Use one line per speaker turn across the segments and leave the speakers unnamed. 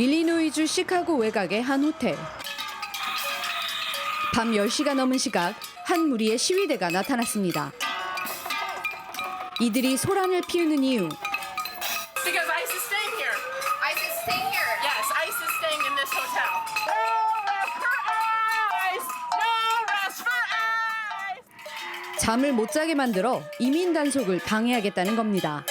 일리노이주 시카고 외곽의 한 호텔. 밤 10시가 넘은 시각 한 무리의 시위대가 나타났습니다. 이들이 소란을 피우는 이유.
Because ICE is staying here.
ICE is staying here.
Yes, ICE is staying in this hotel. No rest for ICE! No rest for ICE!
잠을 못 자게 만들어 이민 단속을 방해하겠다는 겁니다.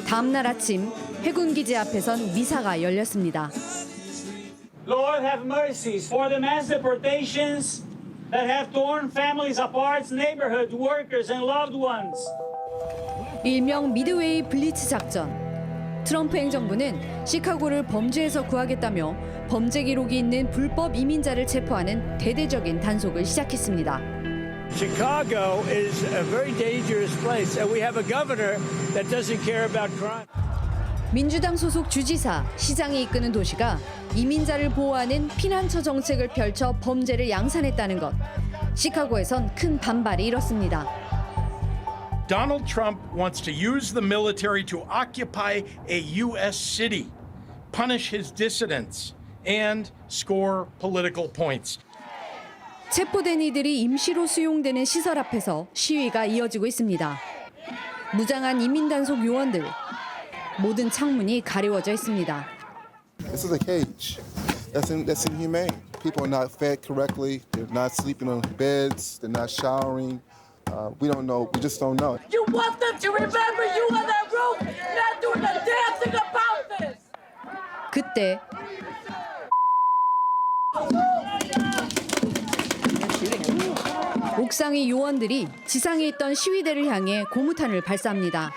다음 날 아침 해군 기지 앞에선 미사가 열렸습니다.
Lord, have mercies for the mass deportations that have torn families apart, neighborhood workers and loved ones.
일명 미드웨이 블리츠 작전. 트럼프 행정부는 시카고를 범죄에서 구하겠다며 범죄 기록이 있는 불법 이민자를 체포하는 대대적인 단속을 시작했습니다.
Chicago is a very dangerous place, and we have a governor that doesn't care about crime.
민주당 소속 주지사, 시장이 이끄는 도시가 이민자를 보호하는 피난처 정책을 펼쳐 범죄를 양산했다는 것. 시카고에선 큰 반발이 일었습니다.
Donald Trump wants to use the military to occupy a U.S. city, punish his dissidents, and score political points.
체포된 이들이 임시로 수용되는 시설 앞에서 시위가 이어지고 있습니다. 무장한 이민 단속 요원들, 모든 창문이 가리워져 있습니다.
This is a cage. That's inhumane. People are not fed correctly. They're not sleeping on beds. They're not showering. We don't know. We just don't know.
You want them to remember you on that roof, not doing a damn thing about this!
그때 옥상의 요원들이 지상에 있던 시위대를 향해 고무탄을 발사합니다.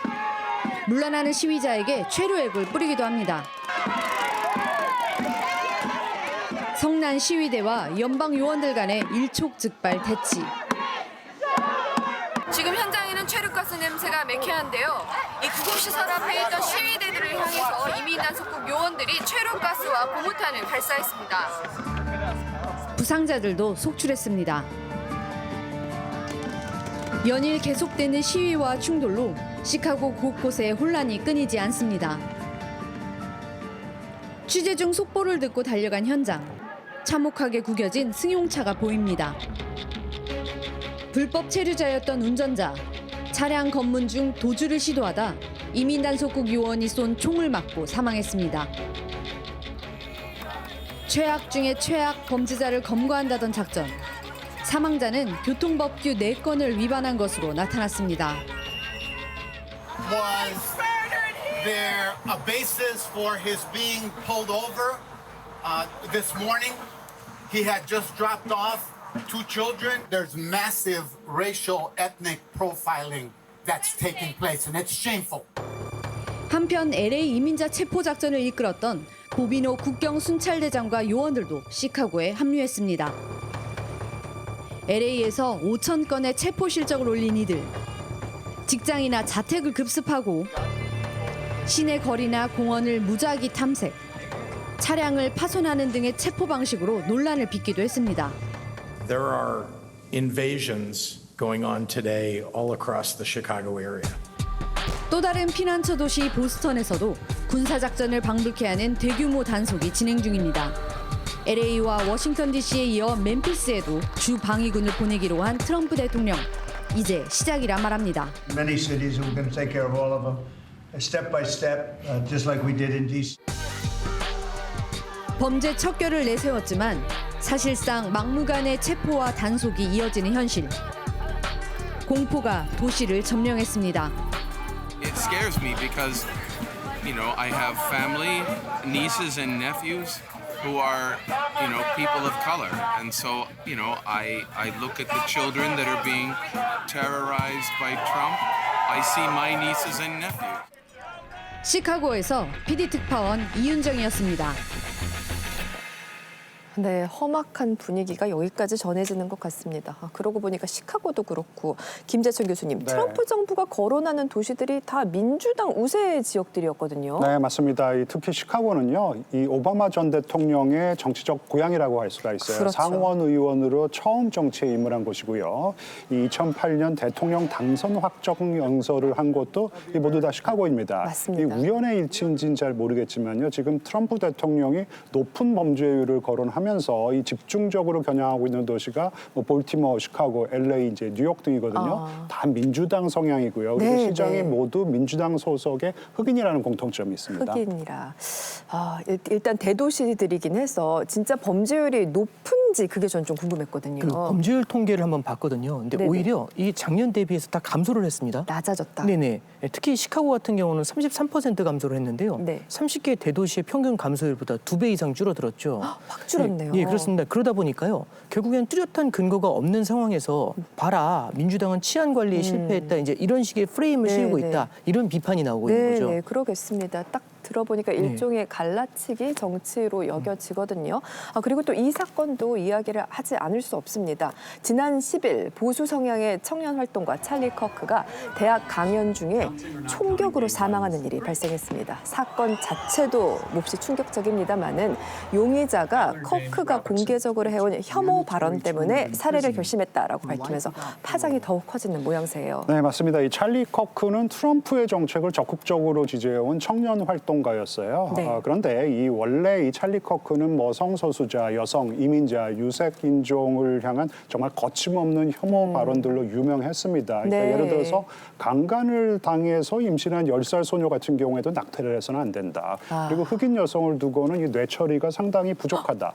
물러나는 시위자에게 최루액을 뿌리기도 합니다. 성난 시위대와 연방 요원들 간의 일촉즉발 대치. 지금 현장에는 최루가스 냄새가 매캐한데요. 이 구급시설 앞에 있던 시위대들을 향해서 이민 단속국 요원들이 최루가스와 고무탄을 발사했습니다. 부상자들도 속출했습니다. 연일 계속되는 시위와 충돌로 시카고 곳곳에 혼란이 끊이지 않습니다. 취재 중 속보를 듣고 달려간 현장. 참혹하게 구겨진 승용차가 보입니다. 불법 체류자였던 운전자. 차량 검문 중 도주를 시도하다 이민 단속국 요원이 쏜 총을 맞고 사망했습니다. 최악 중에 최악 범죄자를 검거한다던 작전. 사망자는 교통법규 4건을 위반한 것으로 나타났습니다.
Was there a basis for his being pulled over? This morning, he had just dropped off 2 children. There's massive racial ethnic profiling that's taking place, and it's shameful.
한편 LA 이민자 체포 작전을 이끌었던 보비노 국경 순찰대장과 요원들도 시카고에 합류했습니다. LA에서 5천 건의 체포 실적을 올린 이들. 직장이나 자택을 급습하고 시내 거리나 공원을 무작위 탐색, 차량을 파손하는 등의 체포 방식으로 논란을 빚기도 했습니다.
There are invasions going on today all across the Chicago area.
또 다른 피난처 도시 보스턴에서도 군사작전을 방불케 하는 대규모 단속이 진행 중입니다. LA와 워싱턴 DC에 이어 멤피스에도 주 방위군을 보내기로 한 트럼프 대통령. 이제 시작이라 말합니다.
Many cities we're going to take care of all of them, step by step, just like we did in DC.
범죄 척결을 내세웠지만 사실상 막무가내 체포와 단속이 이어지는 현실. 공포가 도시를 점령했습니다.
It scares me because, I have family, nieces and nephews who are, people of color. And so, I look at the children that are being terrorized by Trump. I see my nieces and nephews.
시카고에서 PD 특파원 이윤정이었습니다.
네, 험악한 분위기가 여기까지 전해지는 것 같습니다. 그러고 보니까 시카고도 그렇고 김재천 교수님,
네.
트럼프 정부가 거론하는 도시들이 다 민주당 우세 지역들이었거든요.
네, 맞습니다. 특히 시카고는요, 이 오바마 전 대통령의 정치적 고향이라고 할 수가 있어요.
그렇죠.
상원 의원으로 처음 정치에 입문한 곳이고요. 이 2008년 대통령 당선 확정 연설을 한 곳도 모두 다 시카고입니다.
맞습니다.
이 우연의 일치인지는 잘 모르겠지만요, 지금 트럼프 대통령이 높은 범죄율을 거론하면서 이 집중적으로 겨냥하고 있는 도시가 볼티모어, 시카고, LA, 이제 뉴욕 등이거든요. 다 민주당 성향이고요. 그리고
네,
시장이
네.
모두 민주당 소속의 흑인이라는 공통점이 있습니다.
흑인이라. 일단 대도시들이긴 해서 진짜 범죄율이 높은지 그게 전 좀 궁금했거든요.
그 범죄율 통계를 한번 봤거든요. 근데
네네.
오히려 이 작년 대비해서 다 감소를 했습니다.
낮아졌다.
네네. 특히 시카고 같은 경우는 33% 감소를 했는데요.
네.
30개 대도시의 평균 감소율보다 2배 이상 줄어들었죠.
확 줄었네요.
예, 그렇습니다. 그러다 보니까요. 결국엔 뚜렷한 근거가 없는 상황에서 봐라, 민주당은 치안 관리에 실패했다. 이제 이런 식의 프레임을
네,
씌우고
네.
있다. 이런 비판이 나오고 있는 거죠.
네, 그러겠습니다. 딱 들어보니까 일종의 갈라치기 정치로 여겨지거든요. 그리고 또 이 사건도 이야기를 하지 않을 수 없습니다. 지난 10일 보수 성향의 청년 활동가 찰리 커크가 대학 강연 중에 총격으로 사망하는 일이 발생했습니다. 사건 자체도 몹시 충격적입니다만은 용의자가 커크가 공개적으로 해온 혐오 발언 때문에 살해를 결심했다라고 밝히면서 파장이 더욱 커지는 모양새예요.
네, 맞습니다. 이 찰리 커크는 트럼프의 정책을 적극적으로 지지해온 청년 활동가였어요.
네.
그런데 원래 이 찰리 커크는 성소수자, 여성, 이민자, 유색 인종을 향한 정말 거침없는 혐오 발언들로 유명했습니다. 그러니까
네.
예를 들어서 강간을 당해서 임신한 10살 소녀 같은 경우에도 낙태를 해서는 안 된다. 그리고 흑인 여성을 두고는 이 뇌처리가 상당히 부족하다.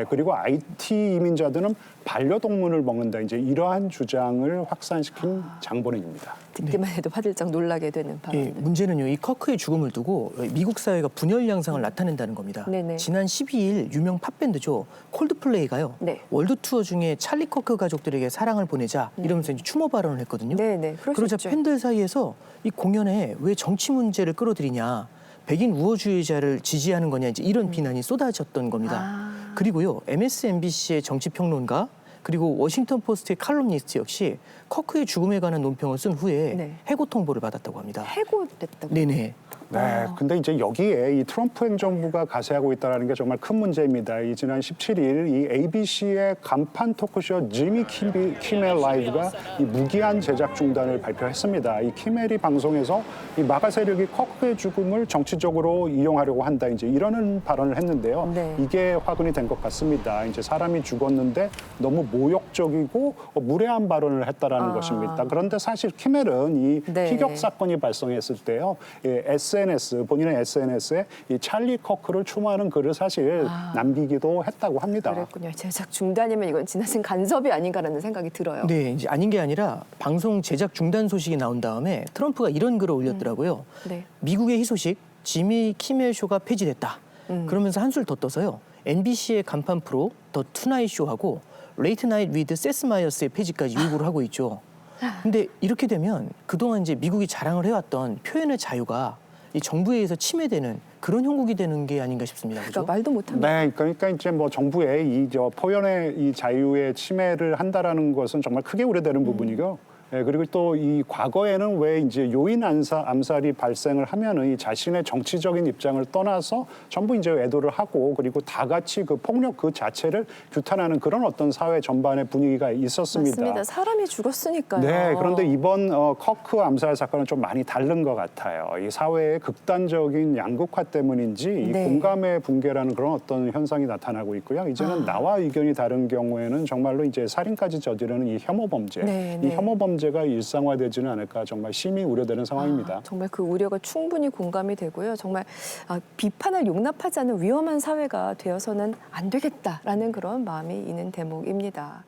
그리고 IT 이민자들은 반려동물을 먹는다. 이제 이러한 주장을 확산시킨 장본인입니다.
듣기만 해도 화들짝 놀라게 되는 발언.
예, 문제는요. 이 커크의 죽음을 두고 미국 사회가 분열 양상을 나타낸다는 겁니다.
네네.
지난 12일 유명 팝밴드죠. 콜드플레이가요.
네.
월드 투어 중에 찰리 커크 가족들에게 사랑을 보내자 이러면서 이제 추모 발언을 했거든요.
네네.
그러자
그러셨죠.
팬들 사이에서 이 공연에 왜 정치 문제를 끌어들이냐, 백인 우호주의자를 지지하는 거냐, 이제 이런 비난이 쏟아졌던 겁니다. 그리고요, MSNBC의 정치 평론가 그리고 워싱턴 포스트의 칼럼니스트 역시 커크의 죽음에 관한 논평을 쓴 후에
네.
해고 통보를 받았다고 합니다.
해고됐다고.
네네.
네, 근데 이제 여기에 이 트럼프 행정부가 가세하고 있다는 게 정말 큰 문제입니다. 이 지난 17일 이 ABC의 간판 토크쇼 지미 키멜 라이브가 이 무기한 제작 중단을 발표했습니다. 이 키멜이 방송에서 이 마가 세력이 커크의 죽음을 정치적으로 이용하려고 한다. 이제 이러는 발언을 했는데요.
네.
이게 화근이 된 것 같습니다. 이제 사람이 죽었는데 너무 모욕적이고 무례한 발언을 했다라는 것입니다. 그런데 사실 키멜은 이
네.
피격 사건이 발생했을 때요. 본인의 SNS에 이 찰리 커크를 추모하는 글을 사실 남기기도 했다고 합니다.
그랬군요. 제작 중단이면 이건 지나친 간섭이 아닌가라는 생각이 들어요.
네, 이제 아닌 게 아니라 방송 제작 중단 소식이 나온 다음에 트럼프가 이런 글을 올렸더라고요.
네.
미국의 희소식 지미 키멜 쇼가 폐지됐다. 그러면서 한술 더 떠서요. NBC의 간판 프로 더 투나잇 쇼하고 레이트 나잇 위드 세스 마이어스의 폐지까지 요구를 하고 있죠. 근데 이렇게 되면 그동안 이제 미국이 자랑을 해왔던 표현의 자유가 이 정부에 의해서 침해되는 그런 형국이 되는 게 아닌가 싶습니다. 그죠?
그러니까 말도 못합니다.
네, 그러니까 이제 정부의 이 표현의 이 자유의 침해를 한다라는 것은 정말 크게 우려되는 부분이고. 네, 그리고 또 이 과거에는 왜 이제 요인 암살이 발생을 하면은 이 자신의 정치적인 입장을 떠나서 전부 이제 애도를 하고 그리고 다 같이 그 폭력 그 자체를 규탄하는 그런 어떤 사회 전반의 분위기가 있었습니다.
맞습니다. 사람이 죽었으니까요.
네, 그런데 이번 커크 암살 사건은 좀 많이 다른 것 같아요. 이 사회의 극단적인 양극화 때문인지 이
네.
공감의 붕괴라는 그런 어떤 현상이 나타나고 있고요. 이제는 나와 의견이 다른 경우에는 정말로 이제 살인까지 저지르는 이 혐오 범죄,
네,
이
네.
혐오 범죄가 일상화되지는 않을까 정말 심히 우려되는 상황입니다.
정말 그 우려가 충분히 공감이 되고요. 정말 비판을 용납하지 않는 위험한 사회가 되어서는 안 되겠다라는 그런 마음이 있는 대목입니다.